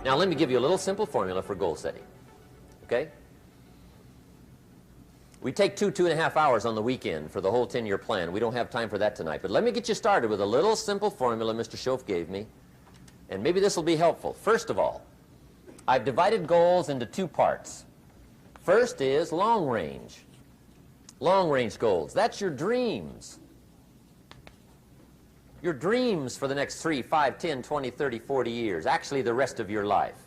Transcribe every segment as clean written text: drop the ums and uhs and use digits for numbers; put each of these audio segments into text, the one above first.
Now let me give you a little simple formula for goal setting. Okay? We take 2.5 hours on the weekend for the whole 10-year plan. We don't have time for that tonight. But let me get you started with a little simple formula Mr. Schoaf gave me. And maybe this will be helpful. First of all, I've divided goals into 2 parts. First is long range. Long range goals. That's your dreams. Your dreams for the next 3, 5, 10, 20, 30, 40 years. Actually, the rest of your life.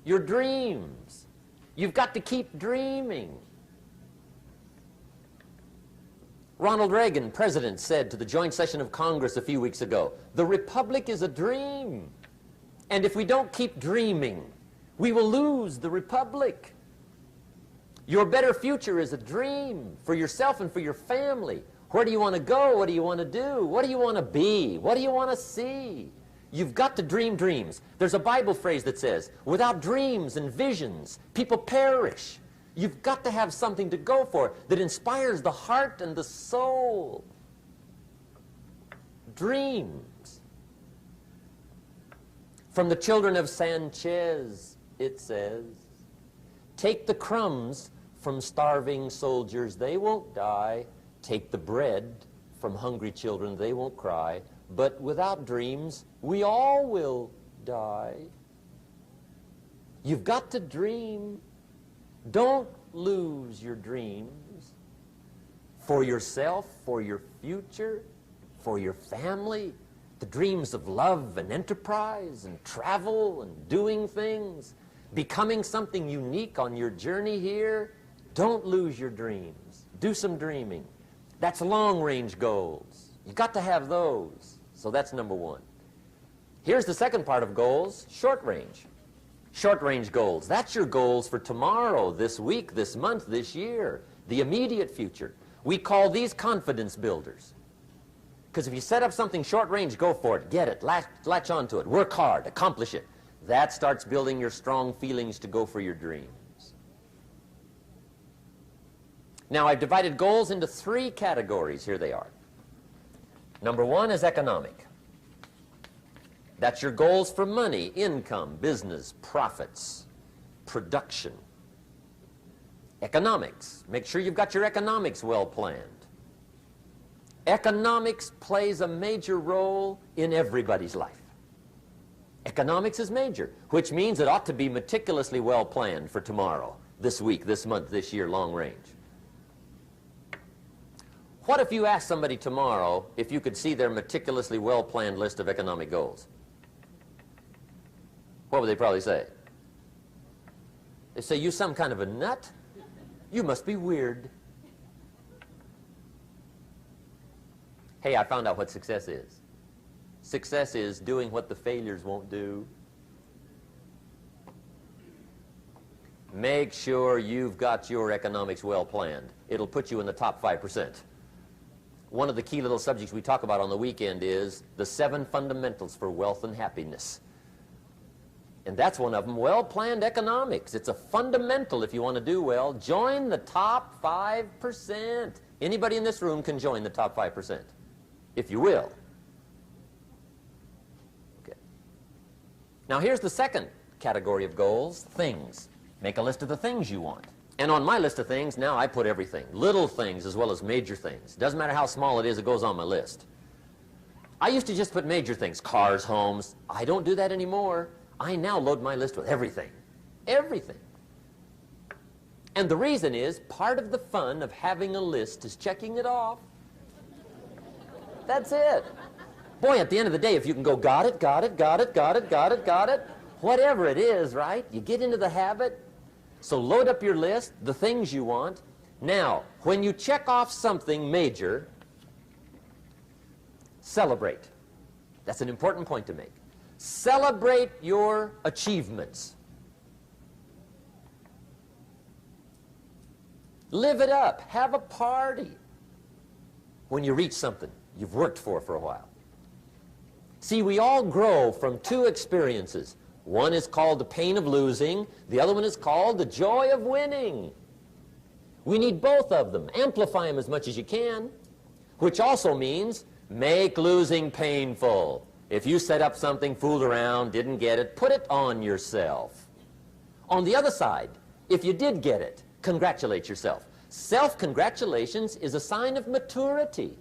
Your dreams. You've got to keep dreaming. Ronald Reagan, president, said to the joint session of Congress a few weeks ago, "The Republic is a dream. And if we don't keep dreaming, we will lose the Republic." Your better future is a dream for yourself and for your family. Where do you want to go? What do you want to do? What do you want to be? What do you want to see? You've got to dream dreams. There's a Bible phrase that says, without dreams and visions, people perish. You've got to have something to go for that inspires the heart and the soul. Dreams. From the children of Sanchez, it says, take the crumbs from starving soldiers, they won't die. Take the bread from hungry children, they won't cry. But without dreams, we all will die. You've got to dream. Don't lose your dreams for yourself, for your future, for your family. The dreams of love and enterprise and travel and doing things, becoming something unique on your journey here. Don't lose your dreams. Do some dreaming. That's long-range goals. You've got to have those. So that's number 1. Here's the second part of goals, short range. Short-range goals. That's your goals for tomorrow, this week, this month, this year, the immediate future. We call these confidence builders. Because if you set up something short-range, go for it, get it, latch onto it, work hard, accomplish it. That starts building your strong feelings to go for your dreams. Now, I've divided goals into 3 categories. Here they are. Number 1 is economic. That's your goals for money, income, business, profits, production. Economics. Make sure you've got your economics well planned. Economics plays a major role in everybody's life. Economics is major, which means it ought to be meticulously well planned for tomorrow, this week, this month, this year, long range. What if you asked somebody tomorrow if you could see their meticulously well-planned list of economic goals? What would they probably say? They say, you some kind of a nut? You must be weird. Hey, I found out what success is. Success is doing what the failures won't do. Make sure you've got your economics well planned. It'll put you in the top 5%. One of the key little subjects we talk about on the weekend is the 7 fundamentals for wealth and happiness. And that's one of them, well-planned economics. It's a fundamental if you want to do well. Join the top 5%. Anybody in this room can join the top 5%, if you will. Okay. Now here's the second category of goals, things. Make a list of the things you want. And on my list of things, now I put everything. Little things as well as major things. Doesn't matter how small it is, it goes on my list. I used to just put major things, cars, homes. I don't do that anymore. I now load my list with everything. Everything. And the reason is, part of the fun of having a list is checking it off. That's it. Boy, at the end of the day, if you can go, got it, got it, got it, got it, got it, got it, whatever it is, right? You get into the habit. So load up your list, the things you want. Now, when you check off something major, celebrate. That's an important point to make. Celebrate your achievements. Live it up. Have a party when you reach something you've worked for a while. See, we all grow from 2 experiences. One is called the pain of losing. The other one is called the joy of winning. We need both of them. Amplify them as much as you can, which also means make losing painful. If you set up something, fooled around, didn't get it, put it on yourself. On the other side, if you did get it, congratulate yourself. Self-congratulations is a sign of maturity.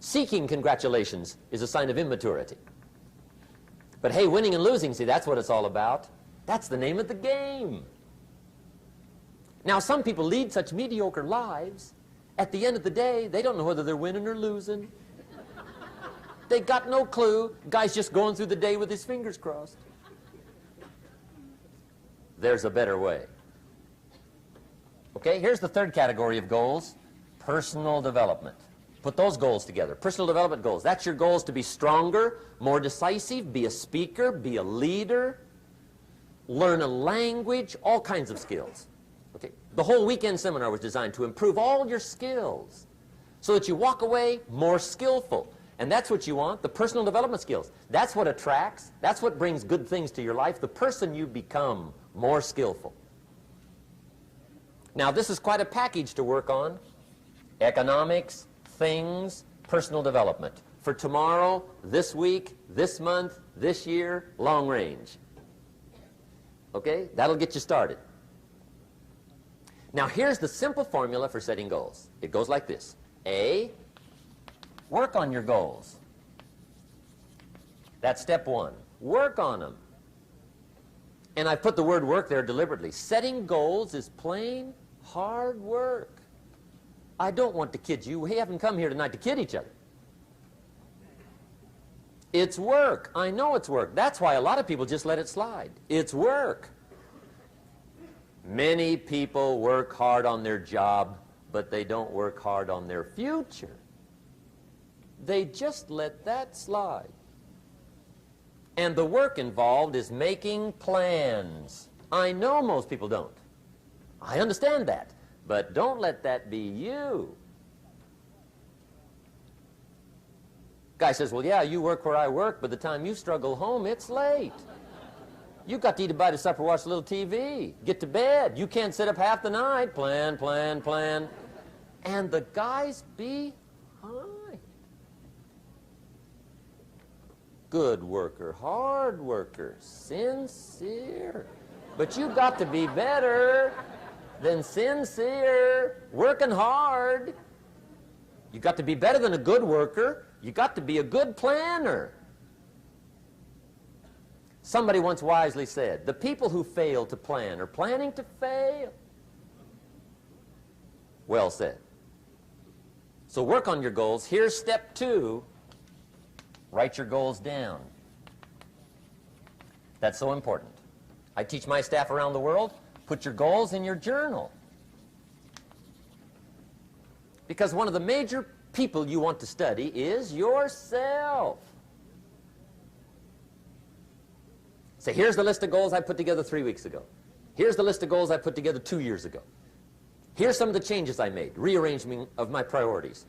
Seeking congratulations is a sign of immaturity. But hey, winning and losing, see, that's what it's all about. That's the name of the game. Now, some people lead such mediocre lives, at the end of the day, they don't know whether they're winning or losing. They got no clue. Guy's just going through the day with his fingers crossed. There's a better way. Okay, here's the third category of goals, personal development. Put those goals together. Personal development goals. That's your goals to be stronger, more decisive, be a speaker, be a leader, learn a language, all kinds of skills. Okay? The whole weekend seminar was designed to improve all your skills so that you walk away more skillful. And that's what you want, the personal development skills. That's what attracts, that's what brings good things to your life, the person you become more skillful. Now, this is quite a package to work on. Economics, things, personal development. For tomorrow, this week, this month, this year, long range. Okay? That'll get you started. Now, here's the simple formula for setting goals. It goes like this. A, work on your goals. That's step one. Work on them. And I put the word work there deliberately. Setting goals is plain hard work. I don't want to kid you. We haven't come here tonight to kid each other. It's work. I know it's work. That's why a lot of people just let it slide. It's work. Many people work hard on their job, but they don't work hard on their future. They just let that slide. And the work involved is making plans. I know most people don't. I understand that. But don't let that be you. Guy says, well, yeah, you work where I work. By the time you struggle home, it's late. You got to eat a bite of supper, watch a little TV, get to bed. You can't sit up half the night. Plan, plan, plan. And the guy's behind. Good worker, hard worker, sincere. But you got to be better than sincere, working hard. You got to be better than a good worker. You got to be a good planner. Somebody once wisely said, the people who fail to plan are planning to fail. Well said. So work on your goals. Here's step two. Write your goals down. That's so important. I teach my staff around the world, put your goals in your journal. Because one of the major people you want to study is yourself. Say, here's the list of goals I put together 3 weeks ago. Here's the list of goals I put together 2 years ago. Here's some of the changes I made, rearrangement of my priorities.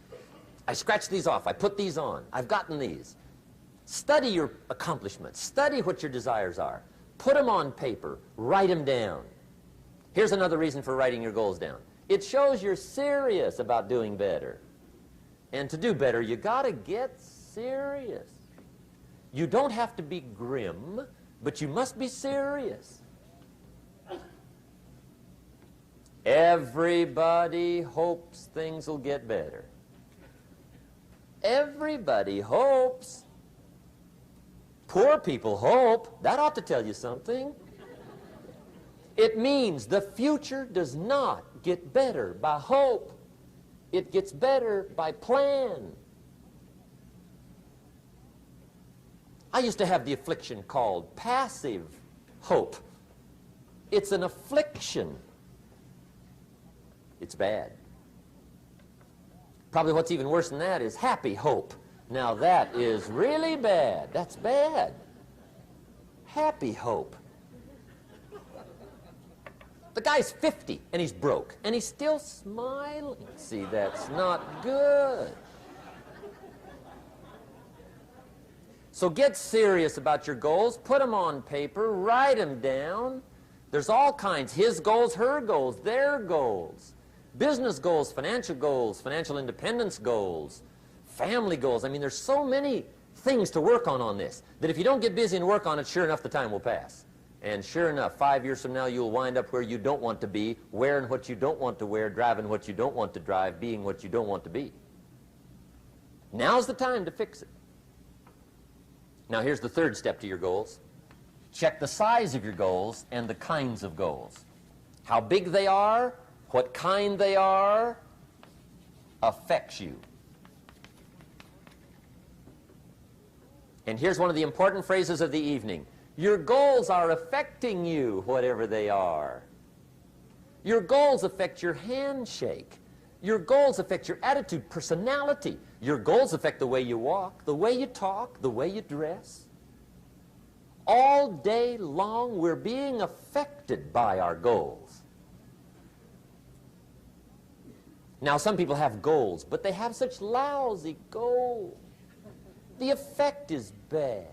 I scratched these off, I put these on, I've gotten these. Study your accomplishments, study what your desires are. Put them on paper, write them down. Here's another reason for writing your goals down. It shows you're serious about doing better. And to do better, you got to get serious. You don't have to be grim, but you must be serious. Everybody hopes things will get better. Everybody hopes. Poor people hope. That ought to tell you something. It means the future does not get better by hope. It gets better by plan. I used to have the affliction called passive hope. It's an affliction. It's bad. Probably what's even worse than that is happy hope. Now that is really bad. That's bad. Happy hope. The guy's 50 and he's broke and he's still smiling. See, that's not good. So get serious about your goals. Put them on paper. Write them down. There's all kinds. His goals, her goals, their goals. Business goals, financial independence goals, family goals. I mean, there's so many things to work on this, that if you don't get busy and work on it, sure enough, the time will pass. And sure enough, 5 years from now, you'll wind up where you don't want to be, wearing what you don't want to wear, driving what you don't want to drive, being what you don't want to be. Now's the time to fix it. Now, here's the third step to your goals. Check the size of your goals and the kinds of goals. How big they are, what kind they are, affects you. And here's one of the important phrases of the evening. Your goals are affecting you, whatever they are. Your goals affect your handshake. Your goals affect your attitude, personality. Your goals affect the way you walk, the way you talk, the way you dress. All day long, we're being affected by our goals. Now, some people have goals, but they have such lousy goals. The effect is bad.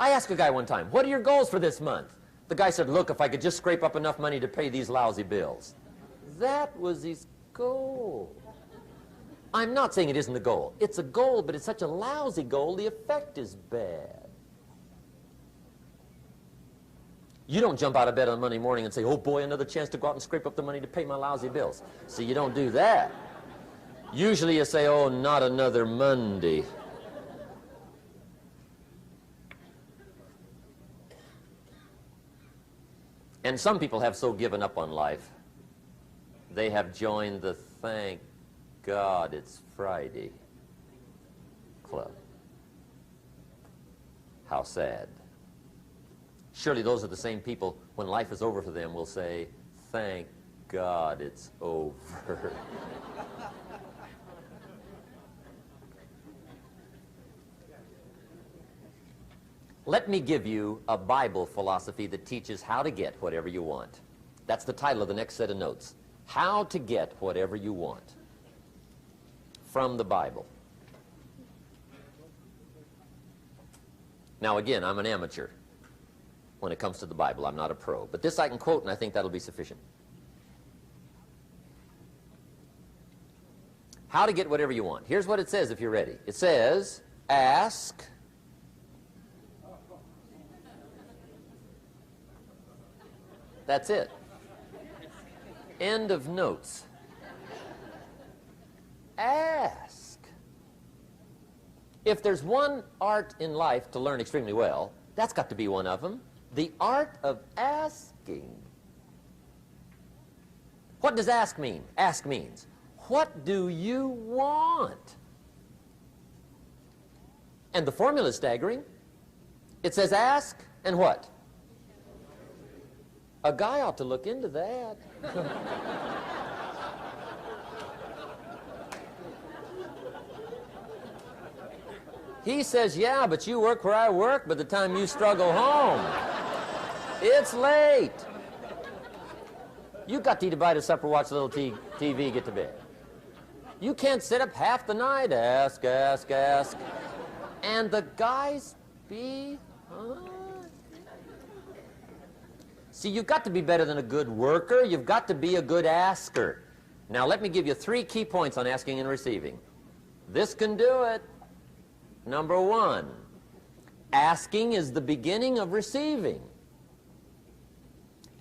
I asked a guy one time, what are your goals for this month? The guy said, look, if I could just scrape up enough money to pay these lousy bills. That was his goal. I'm not saying it isn't a goal. It's a goal, but it's such a lousy goal, the effect is bad. You don't jump out of bed on Monday morning and say, oh boy, another chance to go out and scrape up the money to pay my lousy bills. See, you don't do that. Usually you say, oh, not another Monday. And some people have so given up on life, they have joined the thank God it's Friday club. How sad. Surely those are the same people, when life is over for them, will say, thank God it's over. Let me give you a Bible philosophy that teaches how to get whatever you want. That's the title of the next set of notes. How to get whatever you want. From the Bible. Now again, I'm an amateur when it comes to the Bible. I'm not a pro. But this I can quote, and I think that'll be sufficient. How to get whatever you want. Here's what it says if you're ready. It says, ask. That's it. End of notes. Ask. If there's one art in life to learn extremely well, that's got to be one of them. The art of asking. What does ask mean? Ask means, what do you want? And the formula is staggering. It says ask and what? A guy ought to look into that. He says, yeah, but you work where I work. By the time you struggle home, it's late. You got to eat a bite of supper, watch a little TV, get to bed. You can't sit up half the night. Ask, ask, ask. And the guys behind. See, you've got to be better than a good worker. You've got to be a good asker. Now, let me give you 3 key points on asking and receiving. This can do it. Number 1, asking is the beginning of receiving.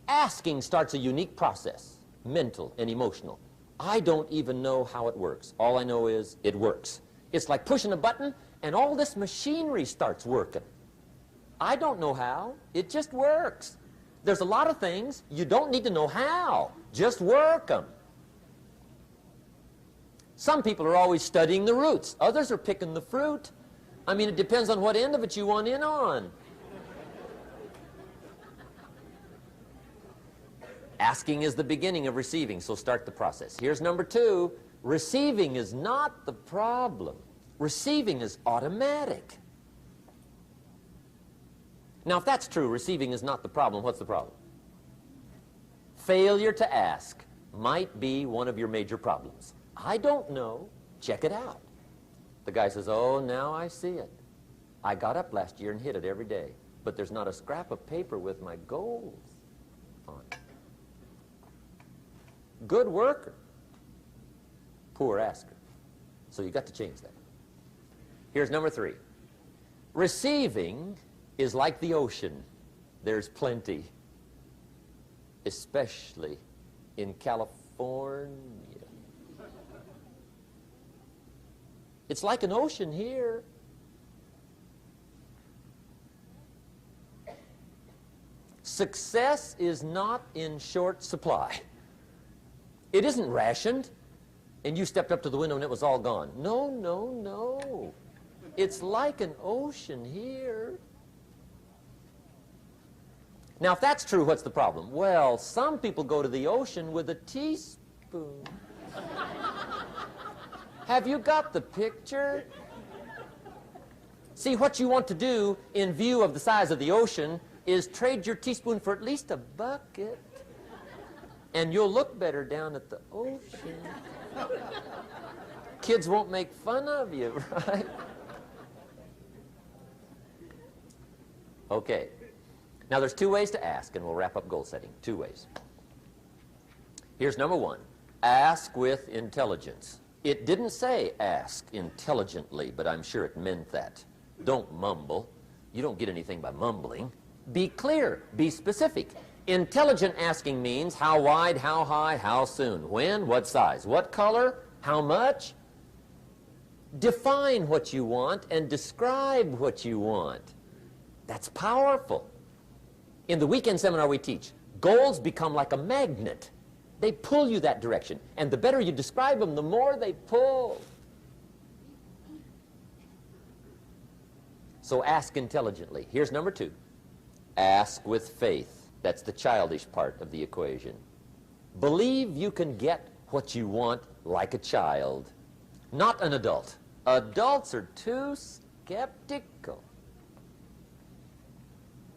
Asking starts a unique process, mental and emotional. I don't even know how it works. All I know is it works. It's like pushing a button and all this machinery starts working. I don't know how. It just works. There's a lot of things you don't need to know how. Just work them. Some people are always studying the roots. Others are picking the fruit. I mean, it depends on what end of it you want in on. Asking is the beginning of receiving, so start the process. Here's number 2. Receiving is not the problem. Receiving is automatic. Now, if that's true, receiving is not the problem, what's the problem? Failure to ask might be one of your major problems. I don't know. Check it out. The guy says, oh, now I see it. I got up last year and hit it every day, but there's not a scrap of paper with my goals on it. Good worker, poor asker. So you got to change that. Here's number 3. Receiving is like the ocean. There's plenty, especially in California. It's like an ocean here. Success is not in short supply. It isn't rationed, and you stepped up to the window and it was all gone. No, no, no. It's like an ocean here. Now, if that's true, what's the problem? Well, some people go to the ocean with a teaspoon. Have you got the picture? See, what you want to do in view of the size of the ocean is trade your teaspoon for at least a bucket, and you'll look better down at the ocean. Kids won't make fun of you, right? Okay. Now, there's 2 ways to ask, and we'll wrap up goal setting. 2 ways. Here's number 1. Ask with intelligence. It didn't say ask intelligently, but I'm sure it meant that. Don't mumble. You don't get anything by mumbling. Be clear. Be specific. Intelligent asking means how wide, how high, how soon, when, what size, what color, how much. Define what you want and describe what you want. That's powerful. In the weekend seminar we teach, goals become like a magnet. They pull you that direction. And the better you describe them, the more they pull. So ask intelligently. Here's number 2. Ask with faith. That's the childish part of the equation. Believe you can get what you want like a child, not an adult. Adults are too skeptical.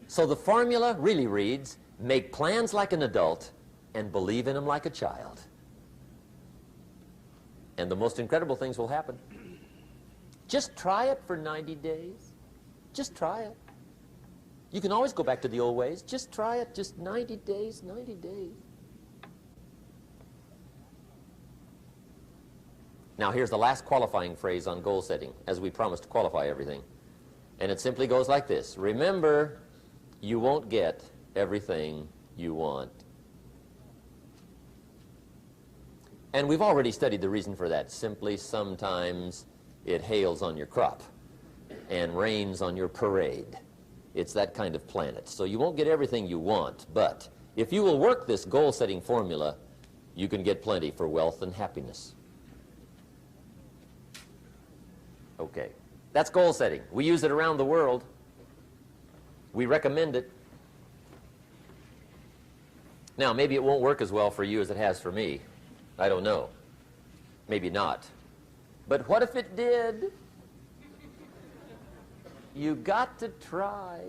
So the formula really reads, make plans like an adult and believe in them like a child. And the most incredible things will happen. Just try it for 90 days. Just try it. You can always go back to the old ways. Just try it, just 90 days, 90 days. Now here's the last qualifying phrase on goal setting, as we promised to qualify everything. And it simply goes like this. Remember, you won't get everything you want. And we've already studied the reason for that. Simply, sometimes it hails on your crop and rains on your parade. It's that kind of planet. So you won't get everything you want, but if you will work this goal-setting formula, you can get plenty for wealth and happiness. Okay, that's goal setting. We use it around the world. We recommend it. Now, maybe it won't work as well for you as it has for me. I don't know. Maybe not. But what if it did? You got to try.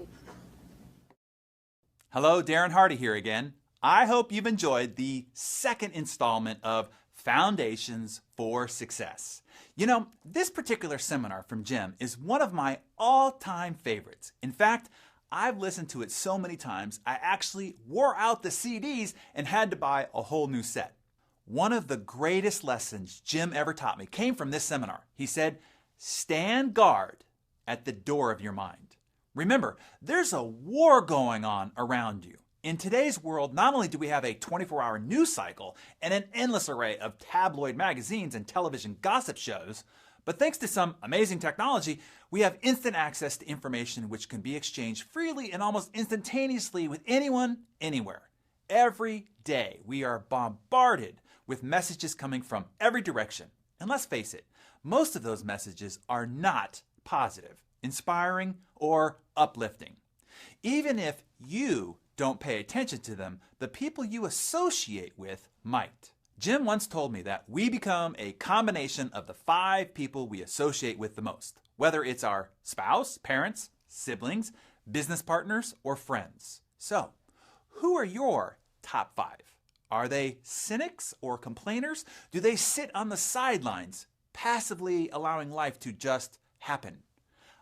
Hello, Darren Hardy here again. I hope you've enjoyed the second installment of Foundations for Success. You know, this particular seminar from Jim is one of my all-time favorites. In fact, I've listened to it so many times, I actually wore out the CDs and had to buy a whole new set. One of the greatest lessons Jim ever taught me came from this seminar. He said, stand guard at the door of your mind. Remember, there's a war going on around you. In today's world, not only do we have a 24-hour news cycle and an endless array of tabloid magazines and television gossip shows, but thanks to some amazing technology, we have instant access to information which can be exchanged freely and almost instantaneously with anyone, anywhere. Every day, we are bombarded with messages coming from every direction. And let's face it, most of those messages are not positive, inspiring, or uplifting. Even if you don't pay attention to them, the people you associate with might. Jim once told me that we become a combination of the 5 people we associate with the most, whether it's our spouse, parents, siblings, business partners, or friends. So, who are your top 5? Are they cynics or complainers? Do they sit on the sidelines, passively allowing life to just happen?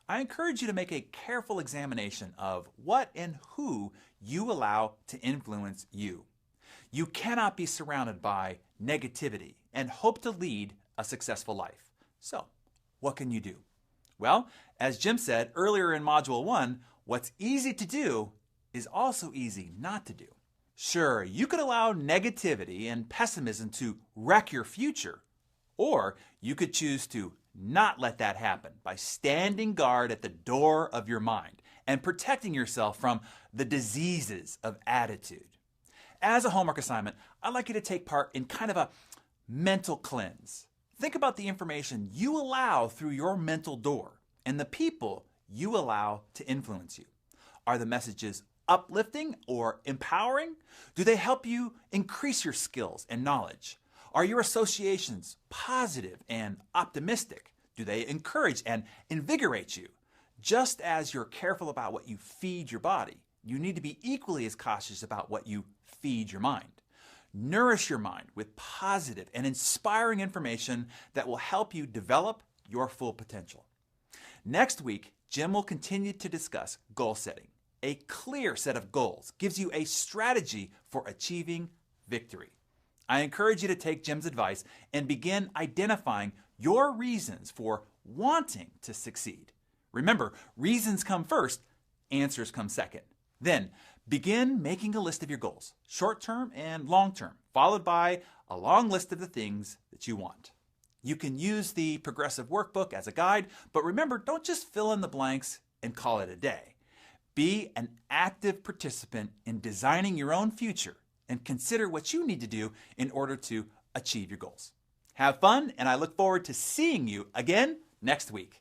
I encourage you to make a careful examination of what and who you allow to influence you. You cannot be surrounded by negativity and hope to lead a successful life. So, what can you do? Well, as Jim said earlier in Module 1, what's easy to do is also easy not to do. Sure, you could allow negativity and pessimism to wreck your future, or you could choose to not let that happen by standing guard at the door of your mind and protecting yourself from the diseases of attitude. As a homework assignment, I'd like you to take part in kind of a mental cleanse. Think about the information you allow through your mental door and the people you allow to influence you. Are the messages uplifting or empowering? Do they help you increase your skills and knowledge? Are your associations positive and optimistic? Do they encourage and invigorate you? Just as you're careful about what you feed your body, you need to be equally as cautious about what you feed your mind. Nourish your mind with positive and inspiring information that will help you develop your full potential. Next week, Jim will continue to discuss goal setting. A clear set of goals gives you a strategy for achieving victory. I encourage you to take Jim's advice and begin identifying your reasons for wanting to succeed. Remember, reasons come first, answers come second. Then, begin making a list of your goals, short-term and long-term, followed by a long list of the things that you want. You can use the progressive workbook as a guide, but remember, don't just fill in the blanks and call it a day. Be an active participant in designing your own future and consider what you need to do in order to achieve your goals. Have fun, and I look forward to seeing you again next week.